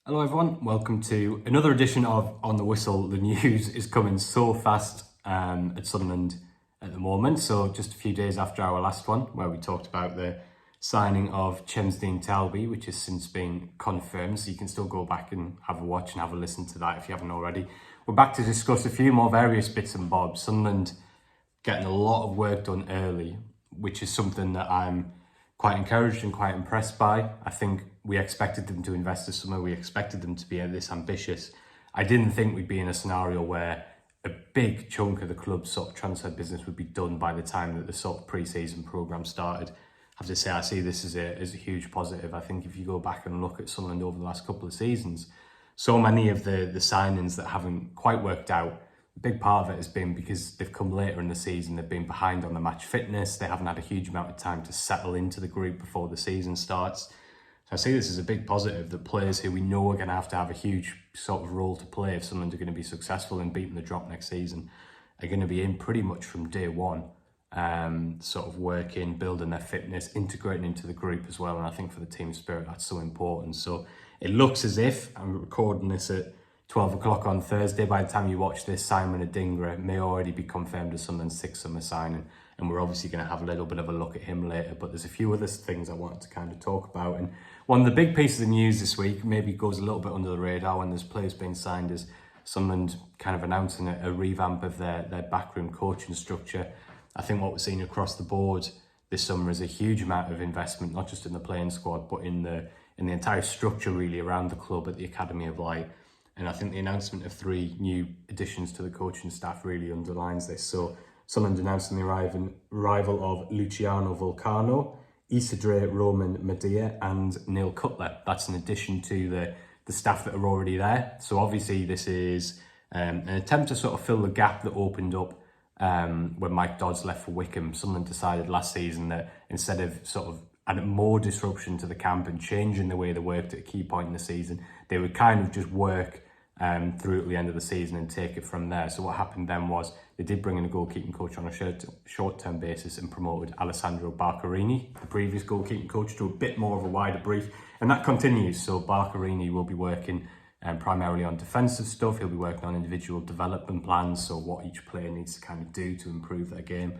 Hello everyone, welcome to another edition of On the Whistle. The news is coming so fast at Sunderland at the moment. So just a few days after our last one, where we talked about the signing of Chemsdean Talby, which has since been confirmed. So you can still go back and have a watch and have a listen to that if you haven't already. We're back to discuss a few more various bits and bobs. Sunderland getting a lot of work done early, which is something that I'm quite encouraged and quite impressed by. I think we expected them to invest this summer. We expected them to be this ambitious. I didn't think we'd be in a scenario where a big chunk of the club's sort of transfer business would be done by the time that the sort of pre-season programme started. I have to say, I see this as a huge positive. I think if you go back and look at Sunderland over the last couple of seasons, so many of the signings that haven't quite worked out, a big part of it has been because they've come later in the season, they've been behind on the match fitness, they haven't had a huge amount of time to settle into the group before the season starts. So I see this as a big positive that players who we know are going to have a huge sort of role to play if Sunderland are going to be successful in beating the drop next season are going to be in pretty much from day one, sort of working, building their fitness, integrating into the group as well. And I think for the team spirit, that's so important. So it looks as if, I'm recording this at 12 o'clock on Thursday, by the time you watch this, Simon Adingra may already be confirmed as Sunderland's sixth summer signing, and we're obviously going to have a little bit of a look at him later, but there's a few other things I wanted to kind of talk about. And one of the big pieces of news this week, maybe goes a little bit under the radar when there's players being signed, is Sunderland kind of announcing a revamp of their backroom coaching structure. I think what we're seeing across the board this summer is a huge amount of investment, not just in the playing squad, but in the entire structure really around the club at the Academy of Light. And I think the announcement of 3 new additions to the coaching staff really underlines this. So Sunderland announcing the arrival of Luciano Vulcano, Isidre Roman Medea and Neil Cutler. That's in addition to the staff that are already there. So obviously this is an attempt to sort of fill the gap that opened up when Mike Dodds left for Wickham. Sunderland decided last season that instead of sort of adding more disruption to the camp and changing the way they worked at a key point in the season, they would kind of just work through at the end of the season and take it from there. So what happened then was they did bring in a goalkeeping coach on a short-term basis and promoted Alessandro Barcarini, the previous goalkeeping coach, to a bit more of a wider brief, and that continues. So Barcarini will be working primarily on defensive stuff. He'll be working on individual development plans, so what each player needs to kind of do to improve their game.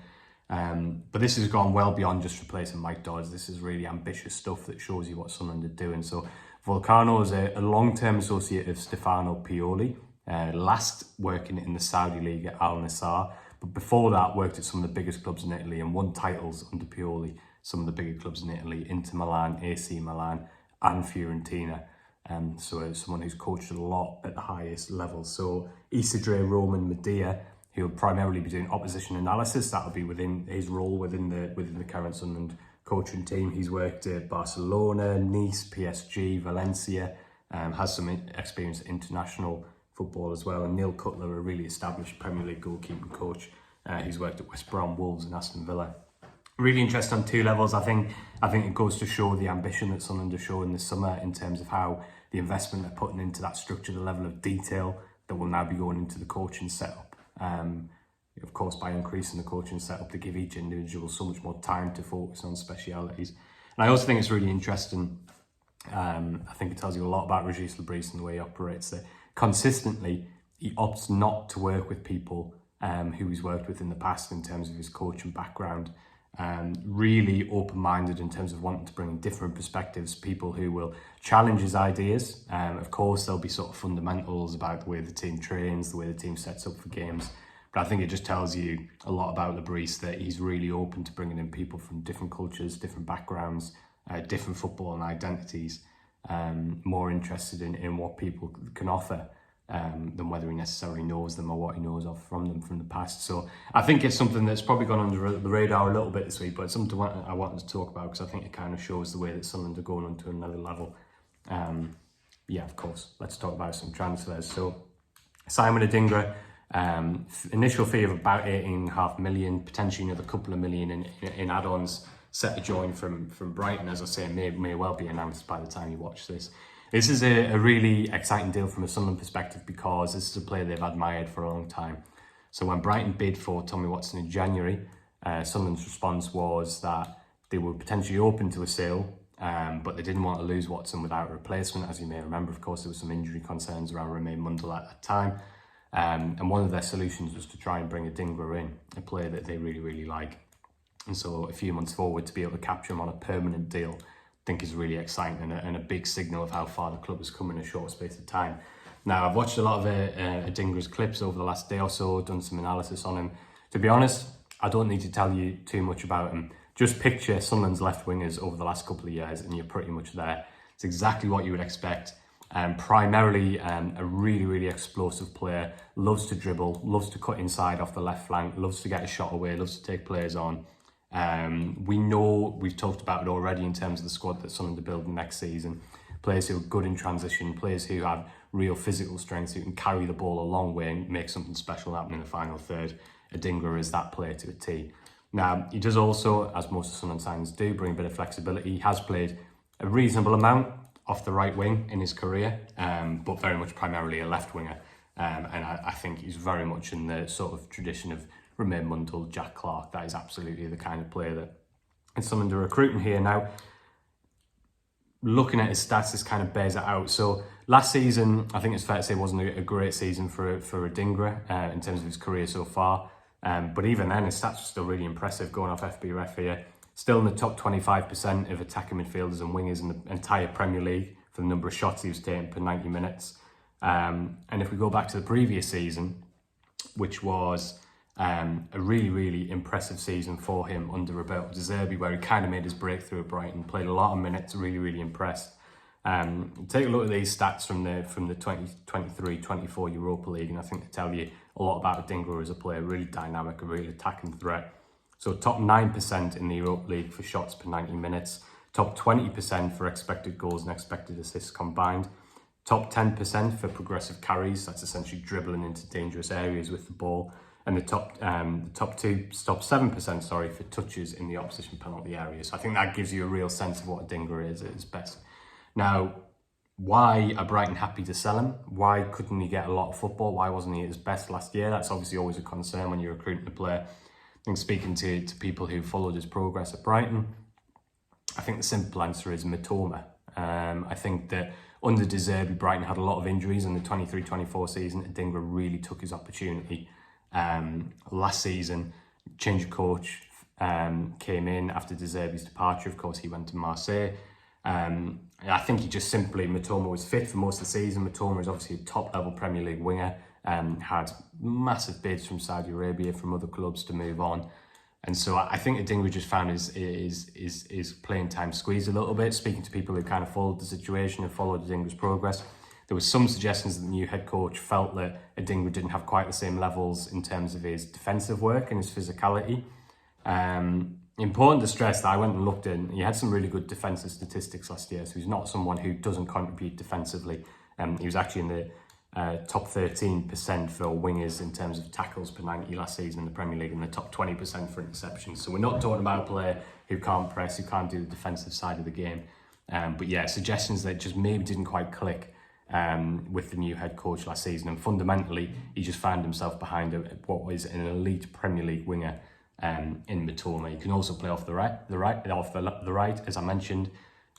But this has gone well beyond just replacing Mike Dodds. This is really ambitious stuff that shows you what Sunderland are doing. So Vulcano is a long-term associate of Stefano Pioli, last working in the Saudi League at Al Nassr, but before that worked at some of the biggest clubs in Italy and won titles under Pioli, some of the bigger clubs in Italy, Inter Milan, AC Milan and Fiorentina. So as someone who's coached a lot at the highest level. So Isidre Roman Medea, he'll primarily be doing opposition analysis. That'll be within his role within the current Sunderland coaching team. He's worked at Barcelona, Nice, PSG, Valencia, has some experience at international football as well. And Neil Cutler, a really established Premier League goalkeeping coach. He's worked at West Brom, Wolves and Aston Villa. Really interesting on 2 levels. I think it goes to show the ambition that Sunderland are showing this summer in terms of how the investment they're putting into that structure, the level of detail that will now be going into the coaching setup. Of course, by increasing the coaching setup, to give each individual so much more time to focus on specialities. And I also think it's really interesting. I think it tells you a lot about Régis Lebris and the way he operates, that consistently he opts not to work with people who he's worked with in the past in terms of his coaching background. Really open-minded in terms of wanting to bring in different perspectives, people who will challenge his ideas. Of course, there'll be sort of fundamentals about the way the team trains, the way the team sets up for games. But I think it just tells you a lot about Lebris, that he's really open to bringing in people from different cultures, different backgrounds, different football and identities, more interested in what people can offer than whether he necessarily knows them or what he knows of from them from the past. So I think it's something that's probably gone under the radar a little bit this week, but it's something I wanted to talk about because I think it kind of shows the way that Sunderland are going on to another level. Yeah, of course, let's talk about some transfers. So Simon Adingra, initial fee of about 18.5 million, potentially another couple of million in add-ons, set to join from Brighton. As I say, may well be announced by the time you watch this. This is a really exciting deal from a Sunderland perspective because this is a player they've admired for a long time. So when Brighton bid for Tommy Watson in January, Sunderland's response was that they were potentially open to a sale but they didn't want to lose Watson without a replacement. As you may remember, of course, there were some injury concerns around Romain Mundle at that time. And one of their solutions was to try and bring Adingra in, a player that they really, really like. And so a few months forward, to be able to capture him on a permanent deal, I think is really exciting and a big signal of how far the club has come in a short space of time. Now, I've watched a lot of Adingra's clips over the last day or so, done some analysis on him. To be honest, I don't need to tell you too much about him. Just picture Sunderland's left wingers over the last couple of years and you're pretty much there. It's exactly what you would expect. Primarily a really, really explosive player, loves to dribble, loves to cut inside off the left flank, loves to get a shot away, loves to take players on. We know, we've talked about it already in terms of the squad that Sunderland are building next season. Players who are good in transition, players who have real physical strengths, who can carry the ball a long way and make something special happen in the final third. Adingra is that player to a T. Now, he does also, as most of Sunderland signings do, bring a bit of flexibility. He has played a reasonable amount off the right wing in his career, but very much primarily a left winger. And I think he's very much in the sort of tradition of Romain Mundle, Jack Clark. That is absolutely the kind of player that Sunderland are recruiting here. Now, looking at his stats, this kind of bears it out. So last season, I think it's fair to say, wasn't a great season for Adingra in terms of his career so far. But even then, his stats were still really impressive, going off FBref here. Still in the top 25% of attacking midfielders and wingers in the entire Premier League for the number of shots he was taking per 90 minutes. And if we go back to the previous season, which was a really, really impressive season for him under Roberto De Zerbi, where he kind of made his breakthrough at Brighton, played a lot of minutes, really, really impressed. Take a look at these stats from the 2023-24 Europa League, and I think they tell you a lot about Adingra as a player, really dynamic, a really attacking threat. So top 9% in the Europa League for shots per 90 minutes, top 20% for expected goals and expected assists combined, top 10% for progressive carries, that's essentially dribbling into dangerous areas with the ball, and the top 7%, for touches in the opposition penalty area. So I think that gives you a real sense of what Adingra is at his best. Now, why are Brighton happy to sell him? Why couldn't he get a lot of football? Why wasn't he at his best last year? That's obviously always a concern when you're recruiting a player. I think speaking to people who followed his progress at Brighton, I think the simple answer is Mitoma. I think that under De Zerbi, Brighton had a lot of injuries in the 23-24 season. Adingra really took his opportunity. Last season, change of coach came in after De Zerbi's departure. Of course, he went to Marseille. I think Mitoma was fit for most of the season. Mitoma is obviously a top-level Premier League winger. Had massive bids from Saudi Arabia, from other clubs to move on. And so I think Adingra just found his playing time squeezed a little bit. Speaking to people who kind of followed the situation and followed Adingra's progress, there was some suggestions that the new head coach felt that Adingra didn't have quite the same levels in terms of his defensive work and his physicality. Important to stress that I went and looked in, he had some really good defensive statistics last year, so he's not someone who doesn't contribute defensively. He was actually in the top 13% for wingers in terms of tackles per 90 last season in the Premier League, and the top 20% for interceptions. So we're not talking about a player who can't press, who can't do the defensive side of the game. But yeah, suggestions that just maybe didn't quite click with the new head coach last season. And fundamentally, he just found himself behind what was an elite Premier League winger in Mitoma. He can also play off the right, as I mentioned.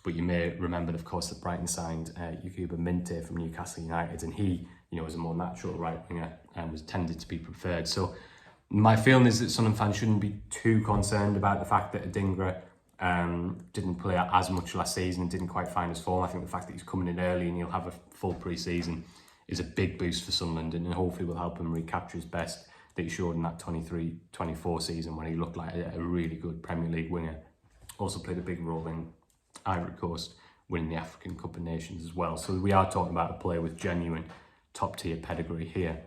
But you may remember, of course, that Brighton signed Yakuba Minte from Newcastle United, and he, was a more natural right winger and was tended to be preferred. So my feeling is that Sunderland fans shouldn't be too concerned about the fact that Adingra didn't play as much last season and didn't quite find his form. I think the fact that he's coming in early and he'll have a full pre-season is a big boost for Sunderland, and hopefully will help him recapture his best that he showed in that 23-24 season when he looked like a really good Premier League winger. Also played a big role in Ivory Coast winning the African Cup of Nations as well. So we are talking about a player with genuine top-tier pedigree here.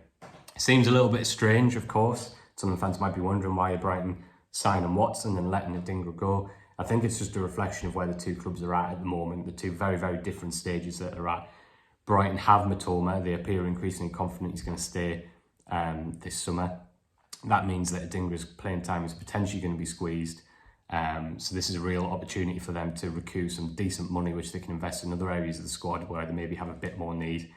Seems a little bit strange, of course. Some fans might be wondering why Brighton signing Watson and letting Adingra go. I think it's just a reflection of where the two clubs are at the moment, the two very, very different stages that they're at. Brighton have Mitoma. They appear increasingly confident he's going to stay this summer. That means that Adingra's playing time is potentially going to be squeezed. So this is a real opportunity for them to recoup some decent money, which they can invest in other areas of the squad where they maybe have a bit more need.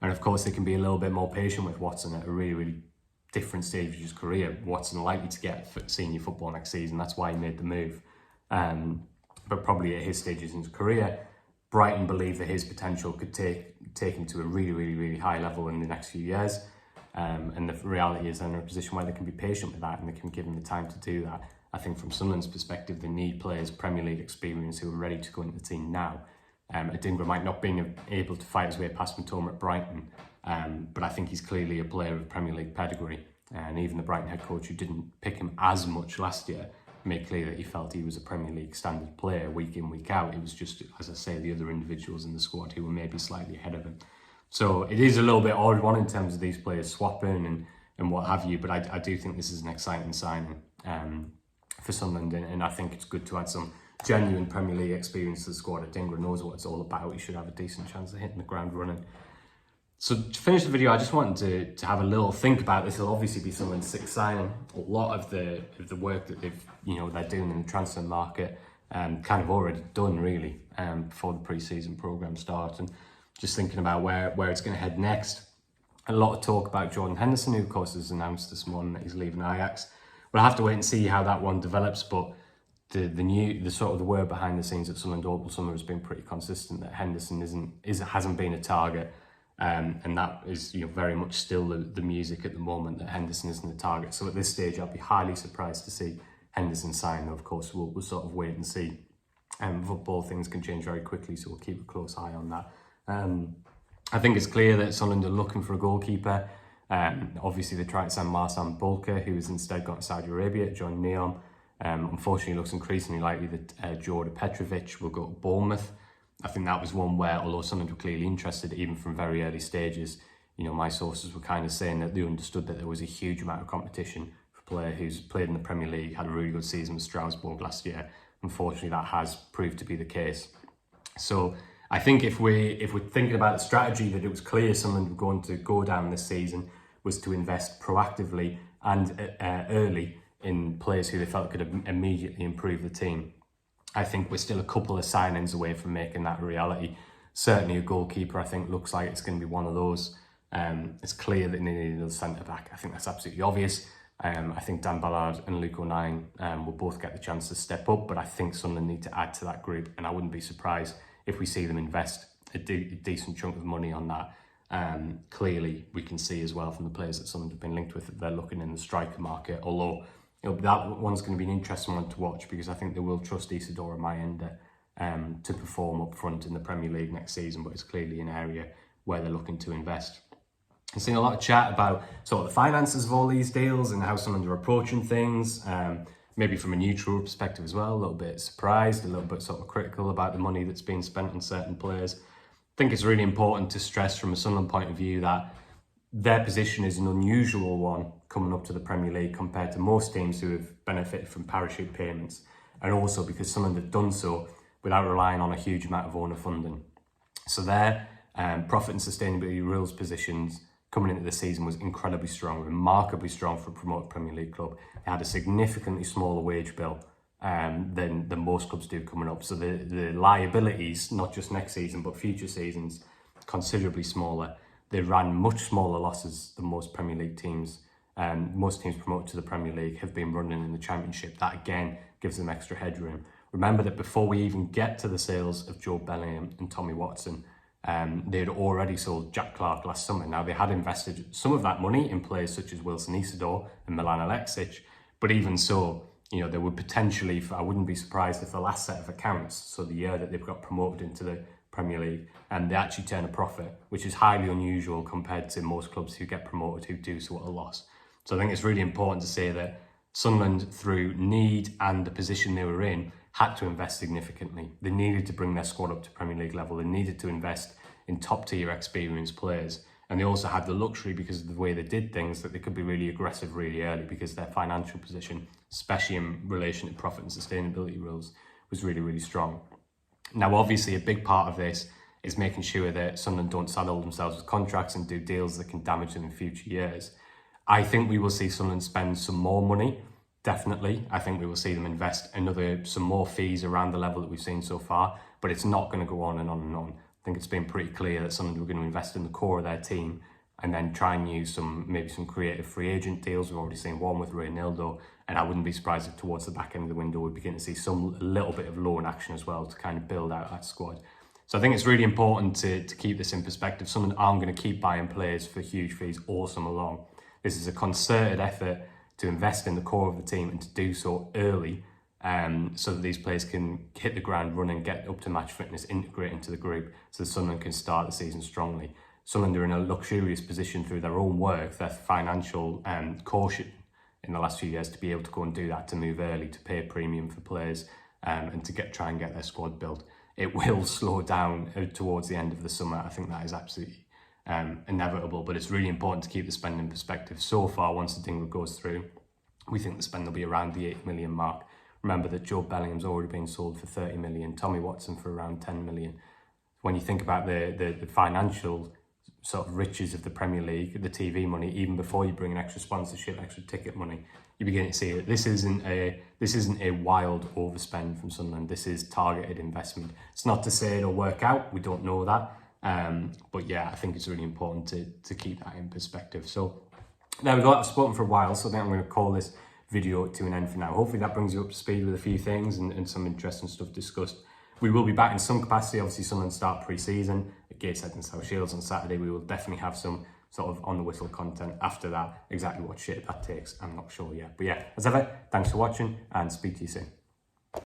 And of course, they can be a little bit more patient with Watson at a really, really different stage of his career. Watson likely to get senior football next season. That's why he made the move. but probably at his stages in his career, Brighton believe that his potential could take him to a really, really, really high level in the next few years. And the reality is they're in a position where they can be patient with that and they can give him the time to do that. I think from Sunderland's perspective, they need players, Premier League experience, who are ready to go into the team now. Adingra might not be able to fight his way past Matoma at Brighton, but I think he's clearly a player of Premier League pedigree. And even the Brighton head coach, who didn't pick him as much last year, made clear that he felt he was a Premier League standard player week in, week out. It was just, as I say, the other individuals in the squad who were maybe slightly ahead of him. So it is a little bit odd one in terms of these players swapping and what have you, but I do think this is an exciting signing for Sunderland, and I think it's good to add some genuine Premier League experience to the squad. Adingra knows what it's all about. He should have a decent chance of hitting the ground running. So to finish the video, I just wanted to have a little think about this. It'll obviously be Sunderland's sixth signing. A lot of the work that they're doing in the transfer market kind of already done really before the pre-season programme starts, and just thinking about where it's going to head next. A lot of talk about Jordan Henderson, who of course has announced this morning that he's leaving Ajax. We'll have to wait and see how that one develops, but the sort of the word behind the scenes at Sunderland all summer has been pretty consistent that Henderson hasn't been a target. And that is very much still the music at the moment, that Henderson isn't a target. So at this stage, I'd be highly surprised to see Henderson sign. Of course, we'll sort of wait and see. Football things can change very quickly, so we'll keep a close eye on that. I think it's clear that Sunderland are looking for a goalkeeper. Obviously, they tried to sign Marsan Bulka, who has instead gone to Saudi Arabia to join Neom. Unfortunately, it looks increasingly likely that Jordan Petrovic will go to Bournemouth. I think that was one where, although Sunderland were clearly interested, even from very early stages, my sources were kind of saying that they understood that there was a huge amount of competition for a player who's played in the Premier League, had a really good season with Strasbourg last year. Unfortunately, that has proved to be the case. So I think if we're thinking about the strategy that it was clear Sunderland were going to go down this season, was to invest proactively and early in players who they felt could immediately improve the team. I think we're still a couple of signings away from making that a reality. Certainly a goalkeeper, I think, looks like it's going to be one of those. It's clear that they need another centre-back. I think that's absolutely obvious. I think Dan Ballard and Luke O'Nien will both get the chance to step up, but I think Sunderland need to add to that group, and I wouldn't be surprised if we see them invest a decent chunk of money on that. Clearly, we can see as well from the players that Sunderland have been linked with that they're looking in the striker market, although that one's going to be an interesting one to watch, because I think they will trust Isidora Mayenda to perform up front in the Premier League next season, but it's clearly an area where they're looking to invest. I've seen a lot of chat about sort of the finances of all these deals and how Sunderland are approaching things, maybe from a neutral perspective as well, a little bit surprised, a little bit sort of critical about the money that's being spent on certain players. I think it's really important to stress from a Sunderland point of view that their position is an unusual one coming up to the Premier League compared to most teams who have benefited from parachute payments, and also because Sunderland have done so without relying on a huge amount of owner funding. So their profit and sustainability rules positions coming into the season was incredibly strong, remarkably strong for a promoted Premier League club. They had a significantly smaller wage bill than most clubs do coming up. So the liabilities, not just next season, but future seasons, considerably smaller. They ran much smaller losses than most Premier League teams. Most teams promoted to the Premier League have been running in the Championship. That again gives them extra headroom. Remember that before we even get to the sales of Joe Bellingham and Tommy Watson, they had already sold Jack Clarke last summer. Now, they had invested some of that money in players such as Wilson Isidore and Milan Aleksic, but even so, they would potentially, I wouldn't be surprised if the last set of accounts, so the year that they've got promoted into the Premier League, and they actually turn a profit, which is highly unusual compared to most clubs who get promoted who do so at a loss. So I think it's really important to say that Sunderland, through need and the position they were in, had to invest significantly. They needed to bring their squad up to Premier League level. They needed to invest in top-tier experienced players. And they also had the luxury, because of the way they did things, that they could be really aggressive really early, because their financial position, especially in relation to profit and sustainability rules, was really, really strong. Now, obviously, a big part of this is making sure that Sunderland don't saddle themselves with contracts and do deals that can damage them in future years. I think we will see Sunderland spend some more money, definitely. I think we will see them invest some more fees around the level that we've seen so far, but it's not going to go on and on and on. I think it's been pretty clear that Sunderland were going to invest in the core of their team and then try and use maybe some creative free agent deals. We've already seen one with Reynaldo, And I wouldn't be surprised if towards the back end of the window we begin to see a little bit of loan action as well to kind of build out that squad. So I think it's really important to keep this in perspective. Sunderland aren't going to keep buying players for huge fees all summer long. This is a concerted effort to invest in the core of the team and to do so early, so that these players can hit the ground running, get up to match fitness, integrate into the group, so Sunderland can start the season strongly. Sunderland are in a luxurious position through their own work, their financial caution in the last few years, to be able to go and do that, to move early, to pay a premium for players, and to try and get their squad built. It will slow down towards the end of the summer. I think that is absolutely inevitable, but it's really important to keep the spend in perspective. So far, once Adingra goes through, we think the spend will be around the 8 million mark. Remember that Joe Bellingham's already been sold for 30 million, Tommy Watson for around 10 million. When you think about the financial sort of riches of the Premier League, the TV money, even before you bring in extra sponsorship, extra ticket money, you begin to see that this isn't a wild overspend from Sunderland. This is targeted investment. It's not to say it'll work out, we don't know that, but yeah, I think it's really important to keep that in perspective. So there we go. I've spoken for a while, so I think I'm going to call this video to an end for now. Hopefully that brings you up to speed with a few things and some interesting stuff discussed. We will be back in some capacity. Obviously, Sunderland start pre-season at Gateshead and South Shields on Saturday. We will definitely have some sort of on the whistle content after that. Exactly what shape that takes, I'm not sure yet. But yeah, as ever, thanks for watching and speak to you soon.